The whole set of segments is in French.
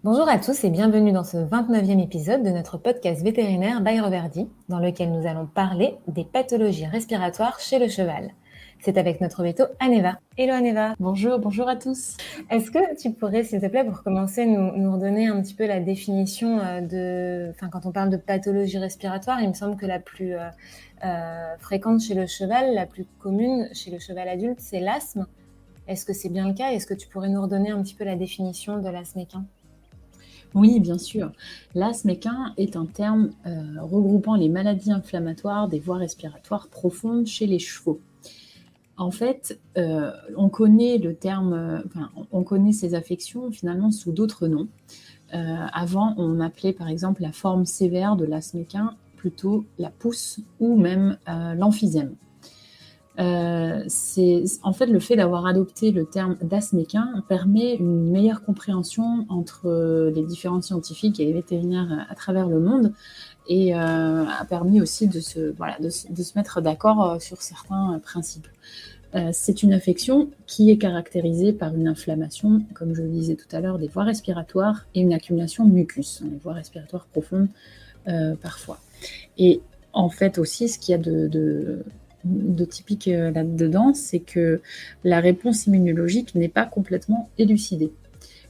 Bonjour à tous et bienvenue dans ce 29e épisode de notre podcast vétérinaire by Reverdy, dans lequel nous allons parler des pathologies respiratoires chez le cheval. C'est avec notre veto Aneva. Hello Aneva. Bonjour à tous. Est-ce que tu pourrais, s'il te plaît, pour commencer, nous redonner un petit peu la définition quand on parle de pathologie respiratoire, il me semble que la plus fréquente chez le cheval, la plus commune chez le cheval adulte, c'est l'asthme. Est-ce que c'est bien le cas? Est-ce que tu pourrais nous redonner un petit peu la définition de l'asthme équin? Oui, bien sûr. L'asthme équin est un terme regroupant les maladies inflammatoires des voies respiratoires profondes chez les chevaux. En fait, on connaît on connaît ces affections finalement sous d'autres noms. Avant, on appelait par exemple la forme sévère de l'asthme équin plutôt la pousse ou même l'emphysème. En fait, le fait d'avoir adopté le terme d'asthme équin permet une meilleure compréhension entre les différents scientifiques et les vétérinaires à travers le monde et a permis aussi de se mettre d'accord sur certains principes. C'est une affection qui est caractérisée par une inflammation, comme je le disais tout à l'heure, des voies respiratoires et une accumulation de mucus dans les voies respiratoires profondes parfois. Et en fait aussi, ce qu'il y a de typique là-dedans, c'est que la réponse immunologique n'est pas complètement élucidée.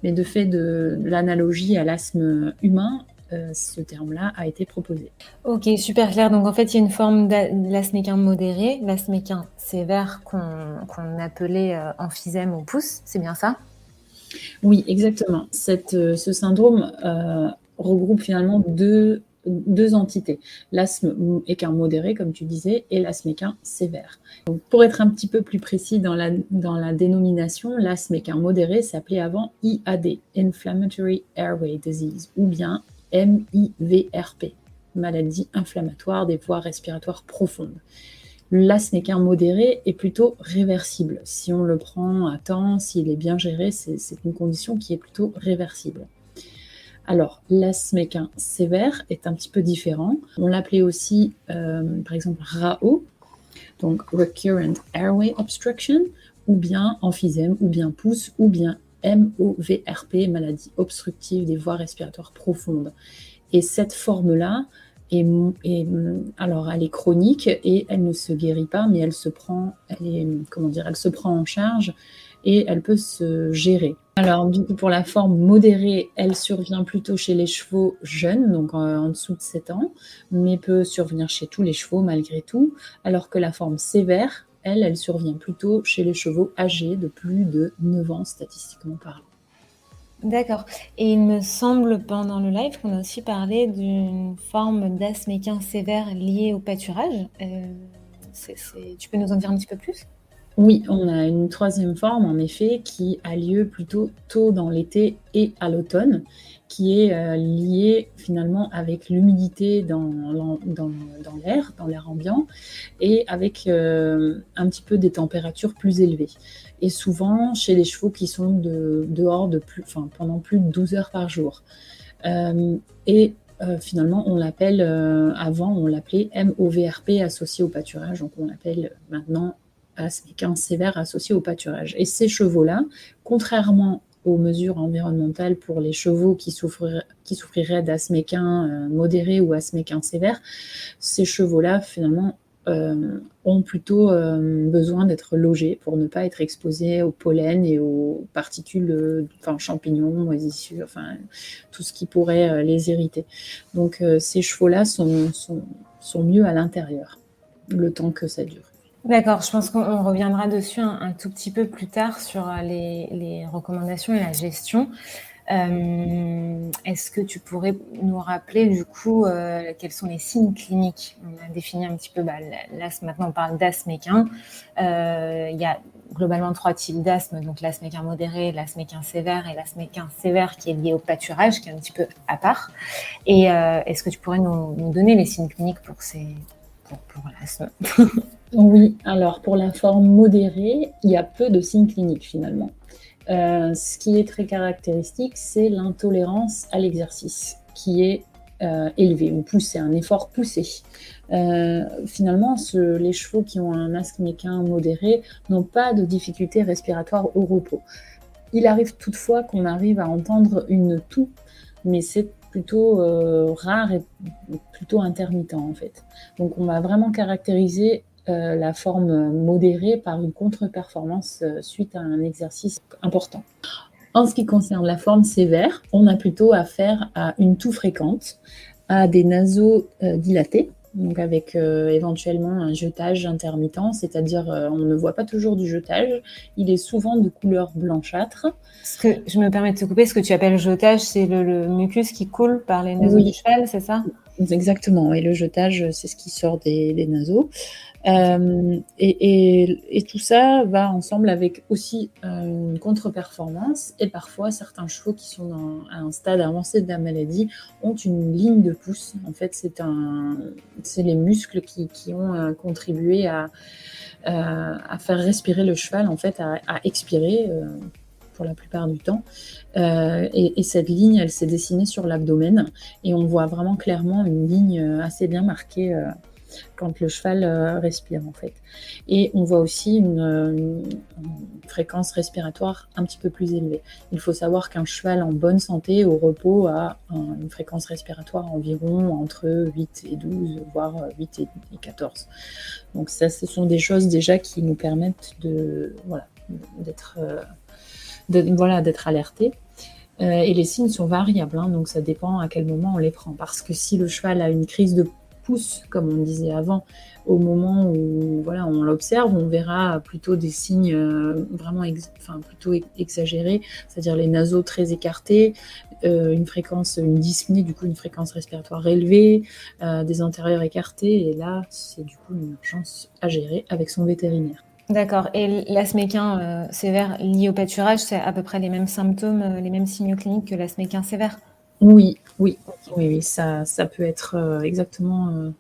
Mais de fait de l'analogie à l'asthme humain, ce terme-là a été proposé. Ok, super clair. Donc en fait, il y a une forme d'asthme équin modéré, l'asthme équin sévère qu'on appelait emphysème ou pousse, c'est bien ça? Oui, exactement. Ce syndrome regroupe finalement deux entités, l'asthme équin modéré, comme tu disais, et l'asthme équin sévère. Donc, pour être un petit peu plus précis dans la dénomination, l'asthme équin modéré s'appelait avant IAD, Inflammatory Airway Disease, ou bien MIVRP, maladie inflammatoire des voies respiratoires profondes. L'asthme équin modéré est plutôt réversible. Si on le prend à temps, s'il est bien géré, c'est une condition qui est plutôt réversible. Alors, l'asthme équin sévère est un petit peu différent. On l'appelait aussi, par exemple, RAO, donc Recurrent Airway Obstruction, ou bien emphysème, ou bien pousse, ou bien MOVRP, maladie obstructive des voies respiratoires profondes. Et cette forme-là, alors elle est chronique et elle ne se guérit pas, mais elle se prend en charge et elle peut se gérer. Alors du coup, pour la forme modérée, elle survient plutôt chez les chevaux jeunes, donc en dessous de 7 ans, mais peut survenir chez tous les chevaux malgré tout, alors que la forme sévère, elle survient plutôt chez les chevaux âgés de plus de 9 ans, statistiquement parlant. D'accord. Et il me semble pendant le live qu'on a aussi parlé d'une forme d'asthme équin sévère liée au pâturage. Tu peux nous en dire un petit peu plus? Oui, on a une troisième forme, en effet, qui a lieu plutôt tôt dans l'été et à l'automne, qui est liée finalement avec l'humidité dans l'air ambiant, et avec un petit peu des températures plus élevées. Et souvent chez les chevaux qui sont dehors pendant plus de 12 heures par jour. Finalement, avant, on l'appelait MOVRP associé au pâturage, donc on l'appelle maintenant asthme équin sévère associé au pâturage. Et ces chevaux-là, contrairement aux mesures environnementales pour les chevaux qui souffriraient d'asthme équin modéré ou asthme équin sévère, ces chevaux-là, finalement, ont plutôt besoin d'être logés pour ne pas être exposés au pollen et aux particules, champignons, moisissures, tout ce qui pourrait les irriter. Donc ces chevaux-là sont mieux à l'intérieur, le temps que ça dure. D'accord, je pense qu'on reviendra dessus un tout petit peu plus tard sur les recommandations et la gestion. Est-ce que tu pourrais nous rappeler du coup quels sont les signes cliniques? On a défini un petit peu l'asthme, maintenant on parle d'asthme équin. Il y a globalement 3 types d'asthme, donc l'asthme équin modéré, l'asthme équin sévère et l'asthme équin sévère qui est lié au pâturage, qui est un petit peu à part. Et est-ce que tu pourrais nous donner les signes cliniques pour l'asthme? Oui, alors pour la forme modérée, il y a peu de signes cliniques finalement. Ce qui est très caractéristique, c'est l'intolérance à l'exercice qui est élevée ou poussée, un effort poussé. Finalement, les chevaux qui ont un asthme équin modéré n'ont pas de difficultés respiratoires au repos. Il arrive toutefois qu'on arrive à entendre une toux, mais c'est plutôt rare et plutôt intermittent en fait. Donc on va vraiment caractériser la forme modérée par une contre-performance suite à un exercice important. En ce qui concerne la forme sévère, on a plutôt affaire à une toux fréquente, à des naseaux dilatés, donc avec éventuellement un jetage intermittent, c'est-à-dire on ne voit pas toujours du jetage, il est souvent de couleur blanchâtre. Je me permets de te couper, ce que tu appelles jetage, c'est le mucus qui coule par les naseaux du cheval, c'est ça? Exactement, et le jetage, c'est ce qui sort des naseaux. Et tout ça va ensemble avec aussi une contre-performance, et parfois certains chevaux qui sont à un stade avancé de la maladie ont une ligne de pouce. En fait, c'est les muscles qui ont contribué à faire respirer le cheval, en fait, à expirer pour la plupart du temps. Et cette ligne, elle s'est dessinée sur l'abdomen, et on voit vraiment clairement une ligne assez bien marquée quand le cheval respire en fait. Et on voit aussi une fréquence respiratoire un petit peu plus élevée. Il faut savoir qu'un cheval en bonne santé, au repos, a une fréquence respiratoire environ entre 8 et 12, voire 8 et 14. Donc ça, ce sont des choses déjà qui nous permettent d'être alertés. Et les signes sont variables, hein, donc ça dépend à quel moment on les prend. Parce que si le cheval a une crise de pouce, comme on disait avant, au moment où on l'observe, on verra plutôt des signes vraiment plutôt exagérés, c'est-à-dire les naseaux très écartés, une dyspnée, du coup une fréquence respiratoire élevée, des antérieurs écartés, et là c'est du coup une urgence à gérer avec son vétérinaire. D'accord. Et l'asthme équin sévère lié au pâturage, c'est à peu près les mêmes symptômes, les mêmes signaux cliniques que l'asthme équin sévère? Oui, ça peut être exactement.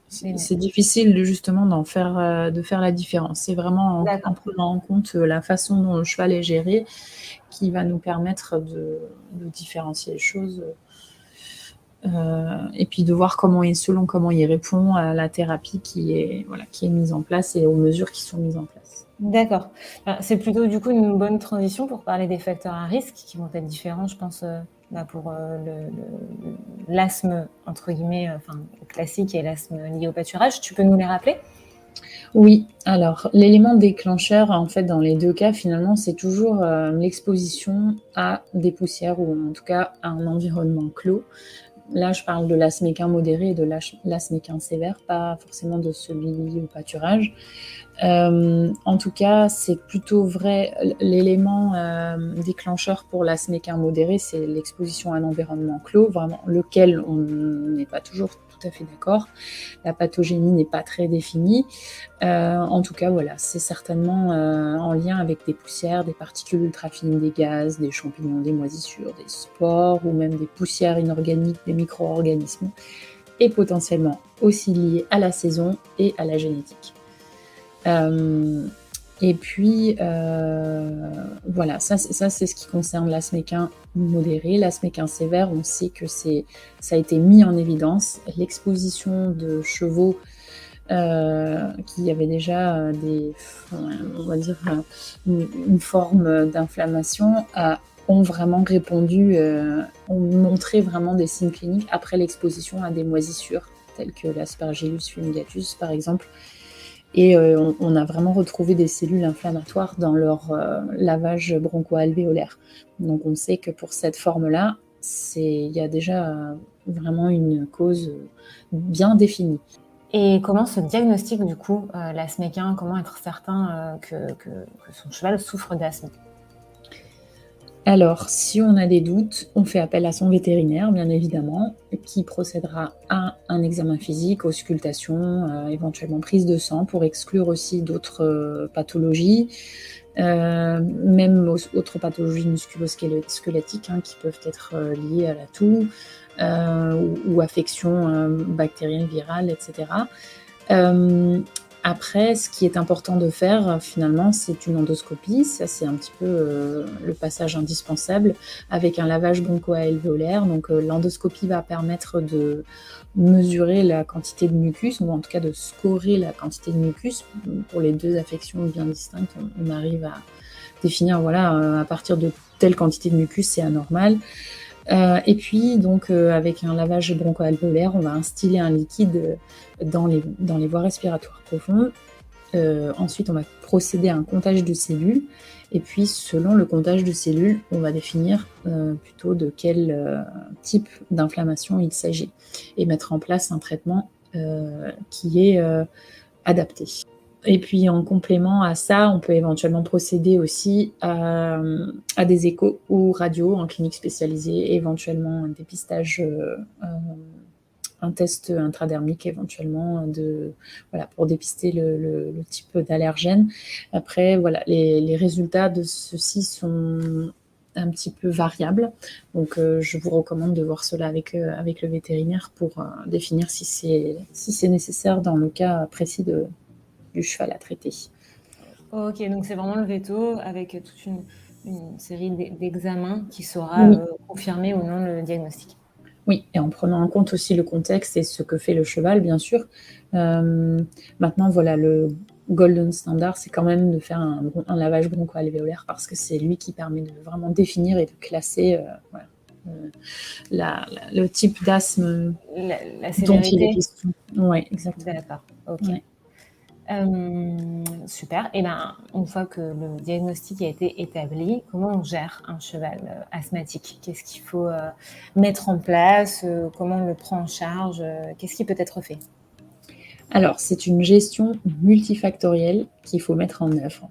C'est difficile justement de faire la différence. C'est vraiment en prenant en compte la façon dont le cheval est géré qui va nous permettre de différencier les choses. Et puis de voir selon comment il répond à la thérapie qui est mise en place et aux mesures qui sont mises en place. D'accord. C'est plutôt du coup une bonne transition pour parler des facteurs à risque qui vont être différents, je pense, pour l'asthme entre guillemets, classique et l'asthme lié au pâturage. Tu peux nous les rappeler? Oui, alors l'élément déclencheur, en fait, dans les deux cas, finalement, c'est toujours l'exposition à des poussières ou en tout cas à un environnement clos. Là, je parle de l'asthme équin modéré et de l'asthme équin sévère, pas forcément de celui lié au pâturage. En tout cas, c'est plutôt vrai, l'élément déclencheur pour l'asthme équin modéré, c'est l'exposition à un environnement clos, vraiment lequel on n'est pas toujours tout à fait d'accord. La pathogénie n'est pas très définie. En tout cas, c'est certainement en lien avec des poussières, des particules ultra fines, des gaz, des champignons, des moisissures, des spores ou même des poussières inorganiques, des micro-organismes, et potentiellement aussi lié à la saison et à la génétique. Et puis, ça c'est ce qui concerne l'asthme équin modéré. L'asthme équin sévère, on sait que ça a été mis en évidence. L'exposition de chevaux qui avaient déjà une forme d'inflammation ont vraiment répondu, ont montré vraiment des signes cliniques après l'exposition à des moisissures telles que l'Aspergillus fumigatus par exemple. Et on a vraiment retrouvé des cellules inflammatoires dans leur lavage broncho-alvéolaire. Donc on sait que pour cette forme-là, il y a déjà vraiment une cause bien définie. Et comment se diagnostique du coup l'asthme équin? Comment être certain que son cheval souffre d'asthme? Alors, si on a des doutes, on fait appel à son vétérinaire, bien évidemment, qui procédera à un examen physique, auscultation, éventuellement prise de sang pour exclure aussi d'autres pathologies, même autres pathologies musculo-squelettiques qui peuvent être liées à la toux ou affections bactériennes, virales, etc. Après, ce qui est important de faire, finalement, c'est une endoscopie. Ça, c'est un petit peu le passage indispensable avec un lavage broncho-alvéolaire. Donc, l'endoscopie va permettre de mesurer la quantité de mucus, ou en tout cas de scorer la quantité de mucus. Pour les deux affections bien distinctes, on arrive à définir, voilà, à partir de telle quantité de mucus, c'est anormal. Et puis, donc, avec un lavage broncho-alvéolaire, on va instiller un liquide dans les voies respiratoires profondes. Ensuite, on va procéder à un comptage de cellules. Et puis, selon le comptage de cellules, on va définir plutôt de quel type d'inflammation il s'agit et mettre en place un traitement qui est adapté. Et puis, en complément à ça, on peut éventuellement procéder aussi à des échos ou radios en clinique spécialisée, éventuellement un dépistage, un test intradermique éventuellement voilà, pour dépister le type d'allergène. Après, voilà, les résultats de ceux-ci sont un petit peu variables. Donc, je vous recommande de voir cela avec le vétérinaire pour définir si c'est nécessaire dans le cas précis du cheval à traiter. Ok, donc c'est vraiment le veto avec toute une série d'examens qui saura confirmer ou non le diagnostic. Oui, et en prenant en compte aussi le contexte et ce que fait le cheval, bien sûr. Maintenant, voilà, le golden standard, c'est quand même de faire un lavage broncho-alvéolaire parce que c'est lui qui permet de vraiment définir et de classer le type d'asthme La dont il est sévérité. question. Oui, exactement. D'accord, ok. Ouais. Super. Et ben, une fois que le diagnostic a été établi, comment on gère un cheval asthmatique? Qu'est-ce qu'il faut mettre en place? Comment on le prend en charge? Qu'est-ce qui peut être fait? Alors, c'est une gestion multifactorielle qu'il faut mettre en œuvre.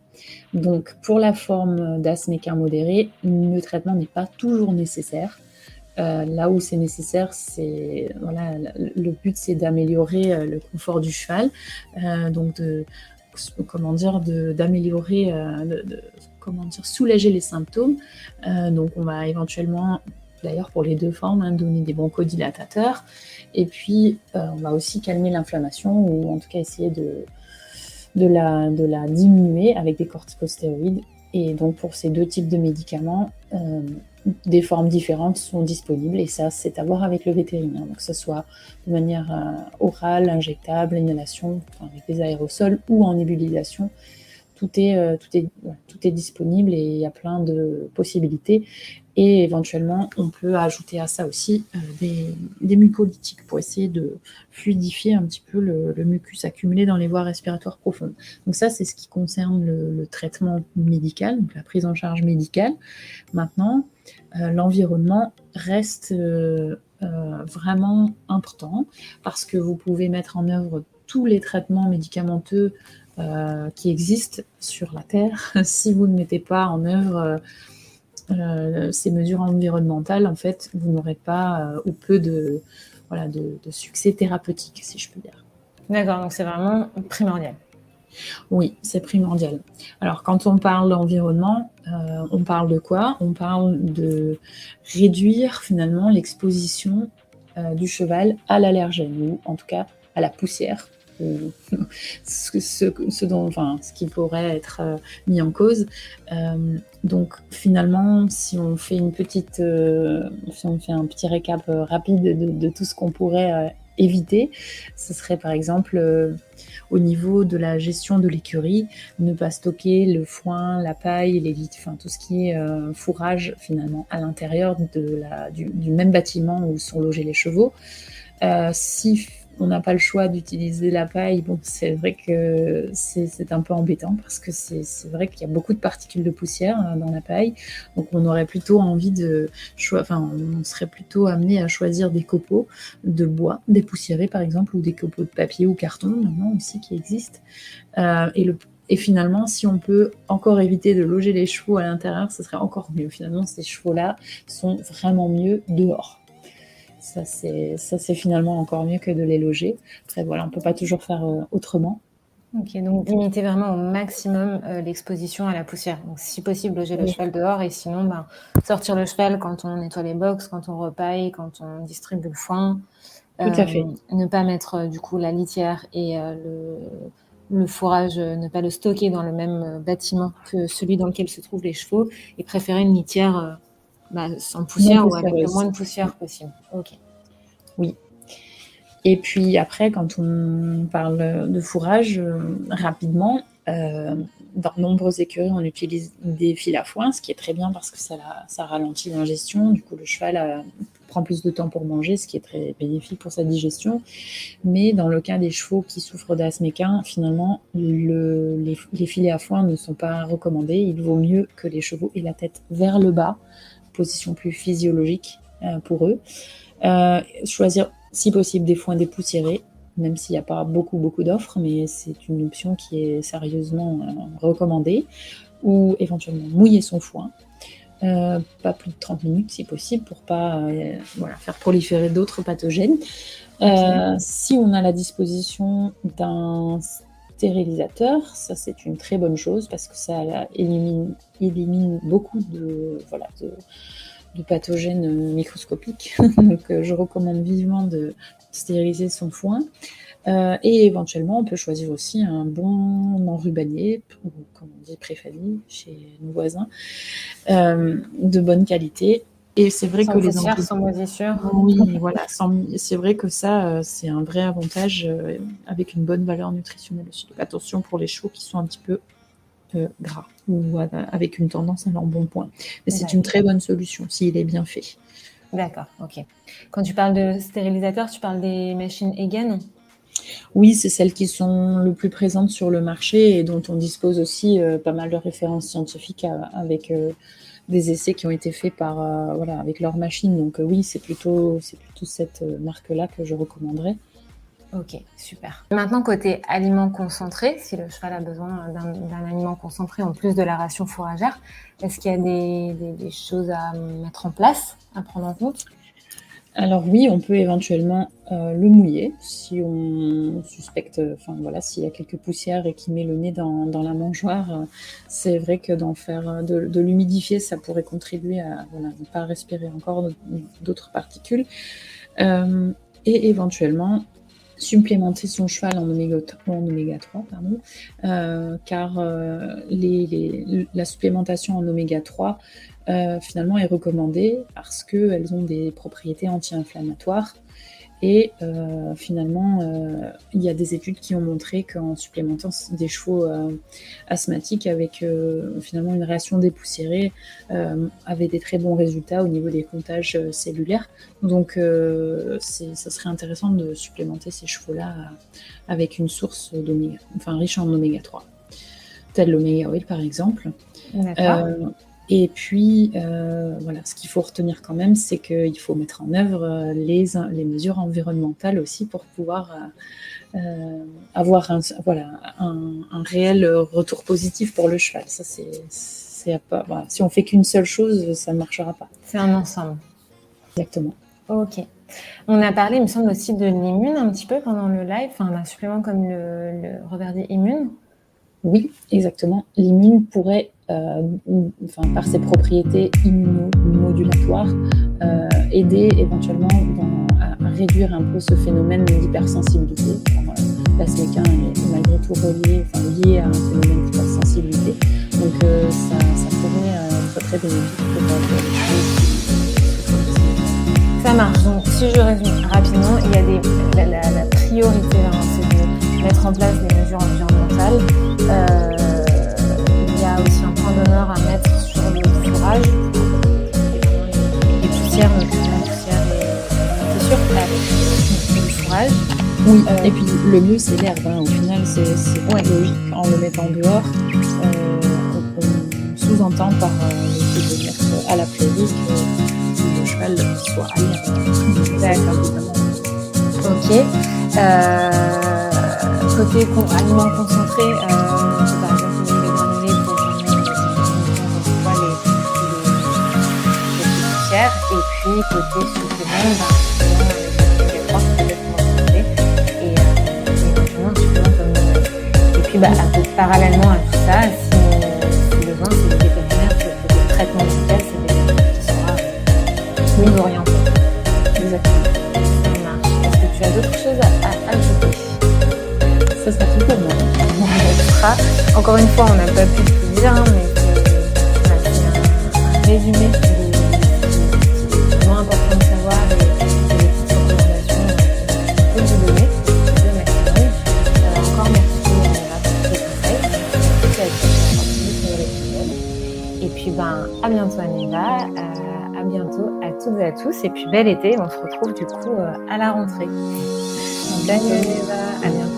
Donc, pour la forme d'asthme équin modéré, le traitement n'est pas toujours nécessaire. Là où c'est nécessaire, c'est voilà, le but c'est d'améliorer le confort du cheval, donc d'améliorer, soulager les symptômes. Donc on va éventuellement, d'ailleurs pour les deux formes, donner des bronchodilatateurs, et puis on va aussi calmer l'inflammation ou en tout cas essayer de la diminuer avec des corticostéroïdes. Et donc pour ces deux types de médicaments, des formes différentes sont disponibles et ça, c'est à voir avec le vétérinaire. Donc que ce soit de manière orale, injectable, inhalation, avec des aérosols ou en nébulisation, tout est disponible et il y a plein de possibilités. Et éventuellement, on peut ajouter à ça aussi des mucolytiques pour essayer de fluidifier un petit peu le mucus accumulé dans les voies respiratoires profondes. Donc ça, c'est ce qui concerne le traitement médical, donc la prise en charge médicale. Maintenant, l'environnement reste vraiment important parce que vous pouvez mettre en œuvre tous les traitements médicamenteux qui existent sur la Terre. Si vous ne mettez pas en œuvre ces mesures environnementales, en fait, vous n'aurez pas ou peu de succès thérapeutique, si je peux dire. D'accord, donc c'est vraiment primordial. Oui, c'est primordial. Alors, quand on parle d'environnement, on parle de quoi? On parle de réduire finalement l'exposition du cheval à l'allergène, ou en tout cas à la poussière, ce qui pourrait être mis en cause. Donc finalement, si on fait un petit récap rapide de tout ce qu'on pourrait éviter, ce serait par exemple au niveau de la gestion de l'écurie, ne pas stocker le foin, la paille, tout ce qui est fourrage finalement à l'intérieur du même bâtiment où sont logés les chevaux. Si on n'a pas le choix d'utiliser la paille, bon, c'est vrai que c'est un peu embêtant parce que c'est vrai qu'il y a beaucoup de particules de poussière dans la paille, donc on aurait plutôt envie on serait plutôt amené à choisir des copeaux de bois dépoussiérés par exemple, ou des copeaux de papier ou carton maintenant aussi qui existent. Et finalement, si on peut encore éviter de loger les chevaux à l'intérieur, ce serait encore mieux. Finalement, ces chevaux-là sont vraiment mieux dehors. Ça, c'est finalement encore mieux que de les loger. Après, voilà, on ne peut pas toujours faire autrement. Ok, donc limiter vraiment au maximum l'exposition à la poussière. Donc, si possible, loger le cheval dehors et sinon, sortir le cheval quand on nettoie les box, quand on repaille, quand on distribue le foin. Tout à fait. Ne pas mettre du coup la litière et le fourrage, ne pas le stocker dans le même bâtiment que celui dans lequel se trouvent les chevaux et préférer une litière sans poussière ou avec le moins de poussière possible. Ok. Oui. Et puis après, quand on parle de fourrage, rapidement, dans de nombreuses écuries, on utilise des fils à foin, ce qui est très bien parce que ça ralentit l'ingestion. Du coup, le cheval prend plus de temps pour manger, ce qui est très bénéfique pour sa digestion. Mais dans le cas des chevaux qui souffrent d'asthme équin, finalement, les filets à foin ne sont pas recommandés. Il vaut mieux que les chevaux aient la tête vers le bas, position plus physiologique pour eux. Choisir, si possible, des foins dépoussiérés, même s'il n'y a pas beaucoup d'offres, mais c'est une option qui est sérieusement recommandée. Ou éventuellement mouiller son foin, pas plus de 30 minutes si possible, pour pas faire proliférer d'autres pathogènes. Si on a la disposition d'un stérilisateur, ça c'est une très bonne chose parce que ça élimine beaucoup de pathogènes microscopiques. Donc je recommande vivement de stériliser son foin. Et éventuellement, on peut choisir aussi un bon enrubanier, ou comme on dit préfamille chez nos voisins, de bonne qualité. Et c'est vrai sans que les poussière, sans moisissure. Oui, voilà, c'est vrai que ça, c'est un vrai avantage avec une bonne valeur nutritionnelle aussi. Donc attention pour les chevaux qui sont un petit peu gras ou avec une tendance à l'embonpoint. Mais c'est une très bonne solution s'il est bien fait. D'accord, ok. Quand tu parles de stérilisateur, tu parles des machines Egan ? Oui, c'est celles qui sont le plus présentes sur le marché et dont on dispose aussi pas mal de références scientifiques avec des essais qui ont été faits avec leurs machines. Donc oui, c'est plutôt cette marque-là que je recommanderais. Ok, super. Maintenant, côté aliments concentrés, si le cheval a besoin d'un aliment concentré en plus de la ration fourragère, est-ce qu'il y a des choses à mettre en place, à prendre en compte ? Alors oui, on peut éventuellement le mouiller si on suspecte, s'il y a quelques poussières et qu'il met le nez dans la mangeoire, c'est vrai que d'en faire, de l'humidifier, ça pourrait contribuer à ne pas respirer encore d'autres particules. Et éventuellement supplémenter son cheval en oméga 3, car la supplémentation en oméga 3 finalement est recommandée parce qu'elles ont des propriétés anti-inflammatoires et finalement il y a des études qui ont montré qu'en supplémentant des chevaux asthmatiques avec finalement une ration dépoussiérée avaient des très bons résultats au niveau des comptages cellulaires. Donc ça serait intéressant de supplémenter ces chevaux-là avec une source riche en oméga 3, tel l'oméga oil par exemple. D'accord. Et puis, ce qu'il faut retenir quand même, c'est qu'il faut mettre en œuvre les mesures environnementales aussi pour pouvoir avoir un réel retour positif pour le cheval. Ça, si on fait qu'une seule chose, ça ne marchera pas. C'est un ensemble. Exactement. Ok. On a parlé, il me semble, aussi de l'Immune un petit peu pendant le live, un supplément comme le Reverdy Immune. Oui, exactement. L'Immune pourrait, par ses propriétés immunomodulatoires, aider éventuellement à réduire un peu ce phénomène d'hypersensibilité. L'asthme équin est malgré tout lié à un phénomène d'hypersensibilité. Donc ça pourrait être très bénéfique pour Ça marche. Donc si je résume rapidement, il y a la priorité, c'est de mettre en place des mesures environnementales. Il y a aussi un point d'honneur à mettre sur le fourrage. Les poussières, notamment poussières et c'est sûr le fourrage. Oui, et puis le mieux c'est l'herbe. Au final, c'est logique. En le mettant dehors, on sous-entend par le fait de mettre à la prairie que le cheval soit à l'herbe. D'accord, évidemment. Ok. Côté aliments concentrés, par exemple les granulés pour les poussières. Et puis côté supplément, les trois peut-être concentrés. Et éventuellement un supplément comme et puis parallèlement à tout ça, si besoin, c'est le vétérinaire qui le traitement médical, c'est le vétérinaire qui sera mieux orienté. Exactement. Ça marche. Est-ce que tu as d'autres choses à ajouter? Ça sera tout pour moi. Encore une fois, on n'a pas pu tout dire, mais c'est un résumé qui est vraiment important de savoir et les petites recommandations. puis, à bientôt, Aniva. À bientôt à toutes et à tous. Et puis, bel été. On se retrouve du coup à la rentrée. Salut Aniva. À bientôt.